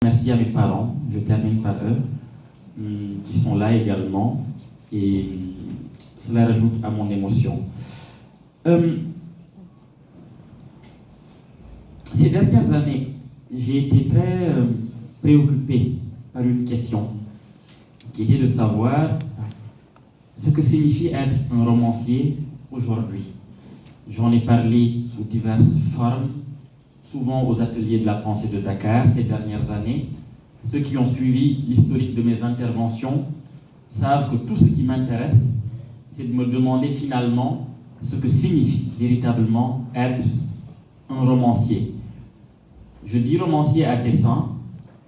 merci à mes parents, je termine par eux, qui sont là également, et cela rajoute à mon émotion. Ces dernières années, j'ai été très préoccupé par une question qui était de savoir ce que signifie être un romancier aujourd'hui. J'en ai parlé sous diverses formes, souvent aux ateliers de la pensée de Dakar ces dernières années. Ceux qui ont suivi l'historique de mes interventions savent que tout ce qui m'intéresse, c'est de me demander finalement ce que signifie véritablement être un romancier. Je dis romancier à dessein,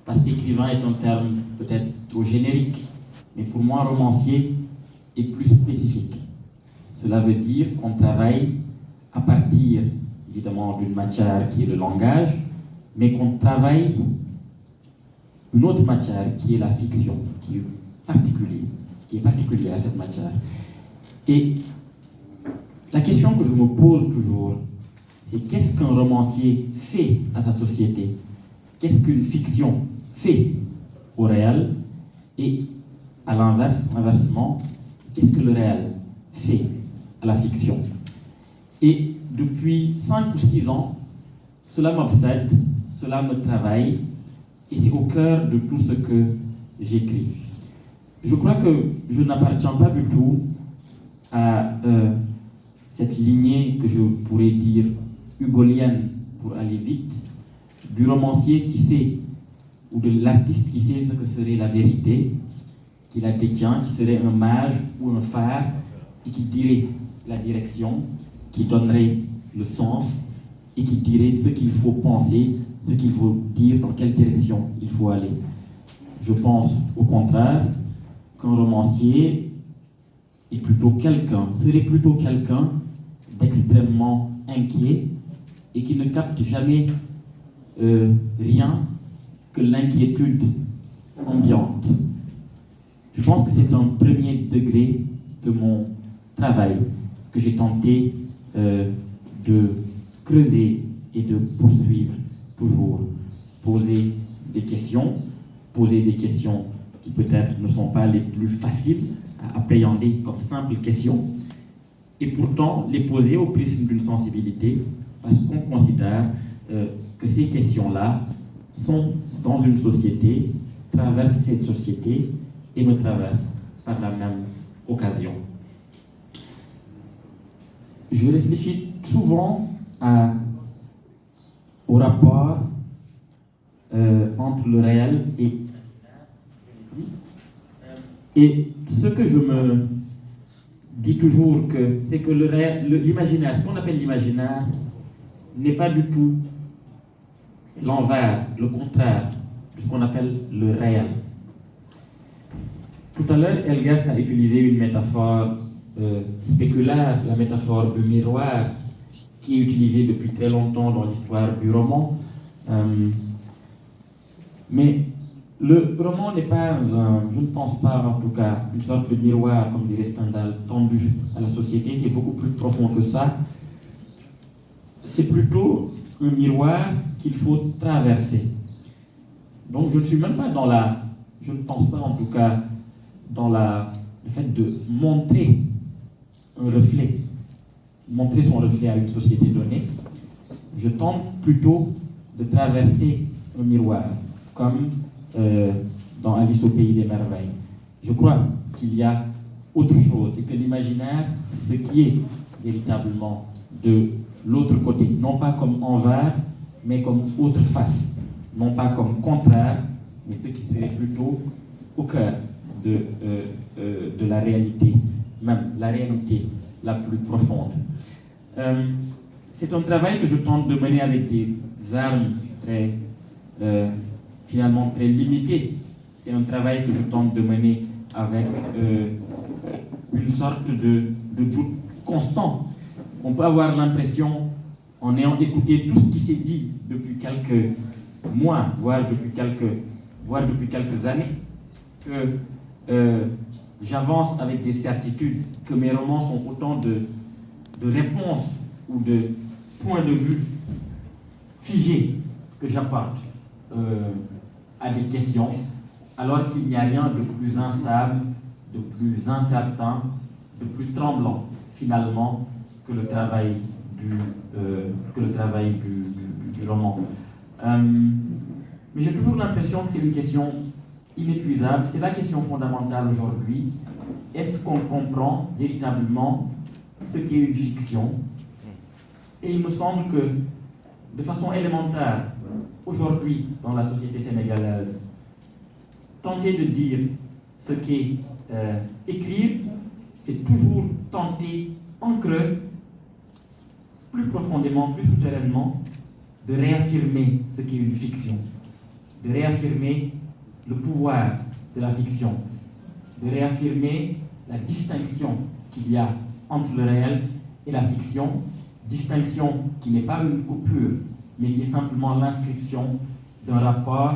parce qu'écrivain est un terme peut-être trop générique, mais pour moi, romancier est plus spécifique. Cela veut dire qu'on travaille à partir, évidemment, d'une matière qui est le langage, mais qu'on travaille une autre matière qui est la fiction, qui est particulière à cette matière. Et la question que je me pose toujours, c'est qu'est-ce qu'un romancier fait à sa société? Qu'est-ce qu'une fiction fait au réel? Et à l'inverse, inversement, qu'est-ce que le réel fait à la fiction? Et depuis 5 ou 6 ans, cela m'obsède, cela me travaille, et c'est au cœur de tout ce que j'écris. Je crois que je n'appartiens pas du tout à cette lignée que je pourrais dire hugolienne pour aller vite, du romancier qui sait, ou de l'artiste qui sait ce que serait la vérité, qui la détient, qui serait un mage ou un phare, et qui dirait la direction, qui donnerait le sens, et qui dirait ce qu'il faut penser, ce qu'il faut dire, dans quelle direction il faut aller. Je pense au contraire qu'un romancier serait plutôt quelqu'un d'extrêmement inquiet et qui ne capte jamais rien que l'inquiétude ambiante. Je pense que c'est un premier degré de mon travail que j'ai tenté de creuser et de poursuivre toujours. Poser des questions qui peut-être ne sont pas les plus faciles à appréhender comme simples questions, et pourtant les poser au prisme d'une sensibilité, parce qu'on considère que ces questions-là sont dans une société, traversent cette société et me traversent par la même occasion. Je réfléchis souvent au rapport entre le réel et ce que je me dis toujours, c'est que l'imaginaire, ce qu'on appelle l'imaginaire, n'est pas du tout l'envers, le contraire de ce qu'on appelle le réel. Tout à l'heure, Elgas a utilisé une métaphore spéculaire, la métaphore du miroir, qui est utilisée depuis très longtemps dans l'histoire du roman. Mais le roman n'est pas, je ne pense pas en tout cas, une sorte de miroir, comme dirait Stendhal, tendu à la société. C'est beaucoup plus profond que ça. C'est plutôt un miroir qu'il faut traverser. Donc je ne suis même pas je ne pense pas en tout cas dans le fait de montrer un reflet, montrer son reflet à une société donnée. Je tente plutôt de traverser un miroir, comme dans Alice au pays des merveilles. Je crois qu'il y a autre chose et que l'imaginaire, c'est ce qui est véritablement de l'autre côté, non pas comme envers, mais comme autre face, non pas comme contraire, mais ce qui serait plutôt au cœur de la réalité, même la réalité la plus profonde. C'est un travail que je tente de mener avec des armes finalement très limitées. C'est un travail que je tente de mener avec une sorte de doute constant. On peut avoir l'impression, en ayant écouté tout ce qui s'est dit depuis quelques mois, voire depuis quelques années, que j'avance avec des certitudes, que mes romans sont autant de réponses ou de points de vue figés que j'apporte à des questions, alors qu'il n'y a rien de plus instable, de plus incertain, de plus tremblant, finalement, que le travail du roman. Mais j'ai toujours l'impression que c'est une question inépuisable. C'est la question fondamentale aujourd'hui. Est-ce qu'on comprend véritablement ce qu'est une fiction? Et il me semble que, de façon élémentaire, aujourd'hui, dans la société sénégalaise, tenter de dire ce qu'est écrire, c'est toujours tenter en creux, plus profondément, plus souterrainement, de réaffirmer ce qu'est une fiction, de réaffirmer le pouvoir de la fiction, de réaffirmer la distinction qu'il y a entre le réel et la fiction, distinction qui n'est pas une coupure, mais qui est simplement l'inscription d'un rapport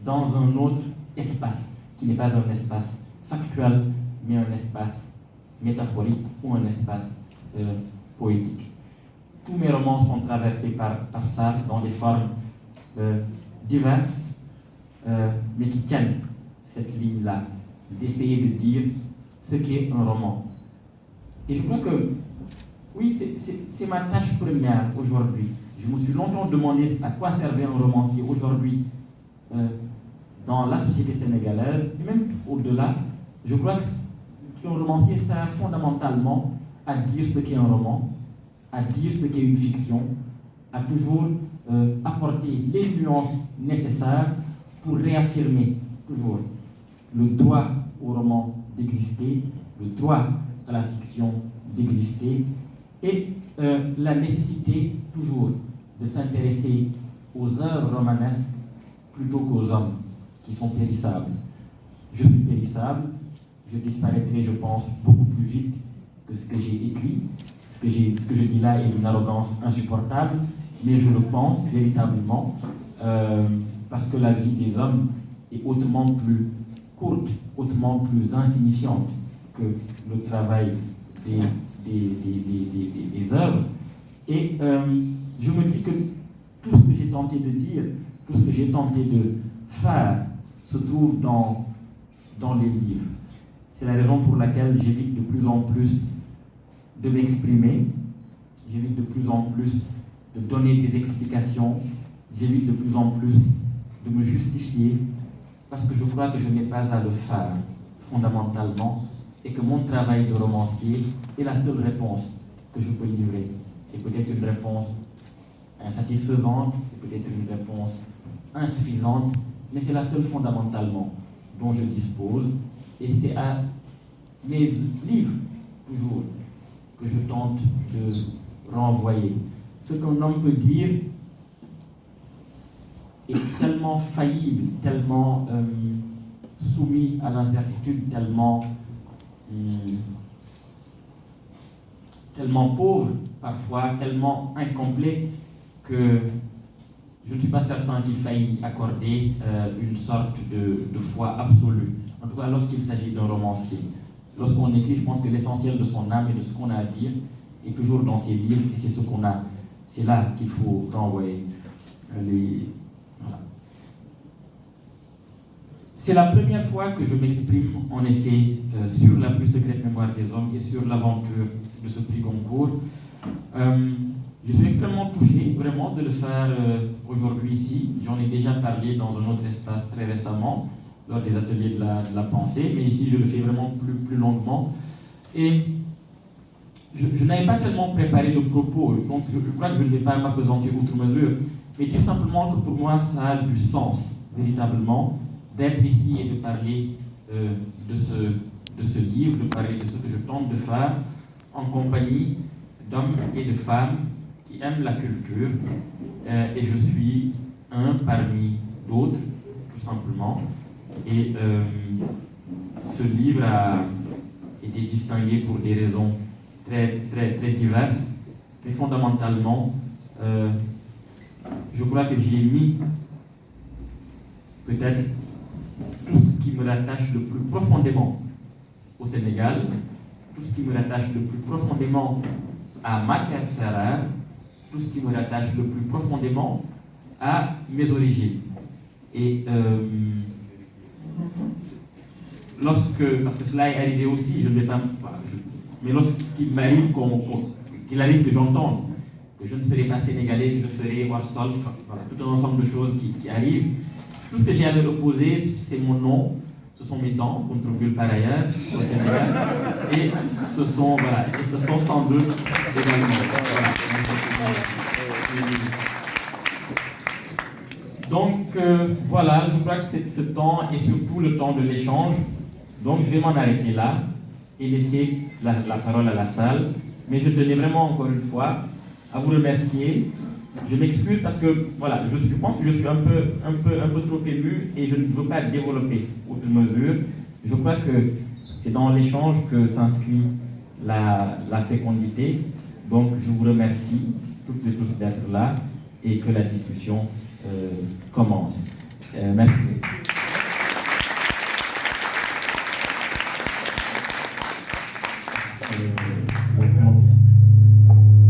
dans un autre espace, qui n'est pas un espace factuel, mais un espace métaphorique ou un espace poétique. Tous mes romans sont traversés par ça, dans des formes diverses, mais qui tiennent cette ligne-là, d'essayer de dire ce qu'est un roman. Et je crois que, oui, c'est ma tâche première aujourd'hui. Je me suis longtemps demandé à quoi servait un romancier aujourd'hui dans la société sénégalaise, et même au-delà. Je crois qu'un romancier sert fondamentalement à dire ce qu'est un roman, à dire ce qu'est une fiction, à toujours apporter les nuances nécessaires pour réaffirmer toujours le droit au roman d'exister, le droit à la fiction d'exister, et la nécessité toujours de s'intéresser aux œuvres romanesques plutôt qu'aux hommes qui sont périssables. Je suis périssable, je disparaîtrai, je pense, beaucoup plus vite que ce que j'ai écrit. Ce que je dis là est d'une arrogance insupportable, mais je le pense véritablement, parce que la vie des hommes est hautement plus courte, hautement plus insignifiante que le travail des œuvres. Et je me dis que tout ce que j'ai tenté de dire, tout ce que j'ai tenté de faire, se trouve dans les livres. C'est la raison pour laquelle j'évite de plus en plus de m'exprimer, j'évite de plus en plus de donner des explications, j'évite de plus en plus de me justifier, parce que je crois que je n'ai pas à le faire fondamentalement, et que mon travail de romancier est la seule réponse que je peux livrer. C'est peut-être une réponse insatisfaisante, c'est peut-être une réponse insuffisante, mais c'est la seule fondamentalement dont je dispose, et c'est à mes livres, toujours, que je tente de renvoyer. Ce qu'un homme peut dire est tellement faillible, tellement soumis à l'incertitude, tellement pauvre parfois, tellement incomplet, que je ne suis pas certain qu'il faille accorder une sorte de foi absolue. En tout cas, lorsqu'il s'agit d'un romancier. Lorsqu'on écrit, je pense que l'essentiel de son âme et de ce qu'on a à dire est toujours dans ses livres, et c'est ce qu'on a. C'est là qu'il faut renvoyer voilà. C'est la première fois que je m'exprime, en effet, sur la plus secrète mémoire des hommes et sur l'aventure de ce prix Goncourt. Je suis extrêmement touché, vraiment, de le faire aujourd'hui ici. J'en ai déjà parlé dans un autre espace très récemment, lors des ateliers de la pensée, mais ici je le fais vraiment plus longuement. Et je n'avais pas tellement préparé de propos, donc je crois que je ne vais pas m'apesantir outre mesure, mais dire simplement que pour moi ça a du sens, véritablement, d'être ici et de parler de ce livre, de parler de ce que je tente de faire en compagnie d'hommes et de femmes qui aiment la culture, et je suis un parmi d'autres, tout simplement. Et ce livre a été distingué pour des raisons très diverses, mais fondamentalement, je crois que j'y ai mis peut-être tout ce qui me rattache le plus profondément au Sénégal, tout ce qui me rattache le plus profondément à ma terre sérère, tout ce qui me rattache le plus profondément à mes origines. Et parce que cela est arrivé aussi, je ne vais pas, mais lorsqu'il m'arrive qu'il arrive que j'entende que je ne serai pas sénégalais, que je serai Warsol, voilà, tout un ensemble de choses qui arrivent. Tout ce que j'ai à leur opposer, c'est mon nom, ce sont mes dents, qu'on trouve nulle part ailleurs, au Sénégal, et ce sont 102 également. Voilà. Donc voilà, je crois que c'est ce temps et surtout le temps de l'échange. Donc je vais m'en arrêter là et laisser la parole à la salle. Mais je tenais vraiment encore une fois à vous remercier. Je m'excuse parce que voilà, je pense que je suis un peu trop ému et je ne veux pas développer outre mesure. Je crois que c'est dans l'échange que s'inscrit la fécondité. Donc je vous remercie toutes et tous d'être là et que la discussion commence. Merci.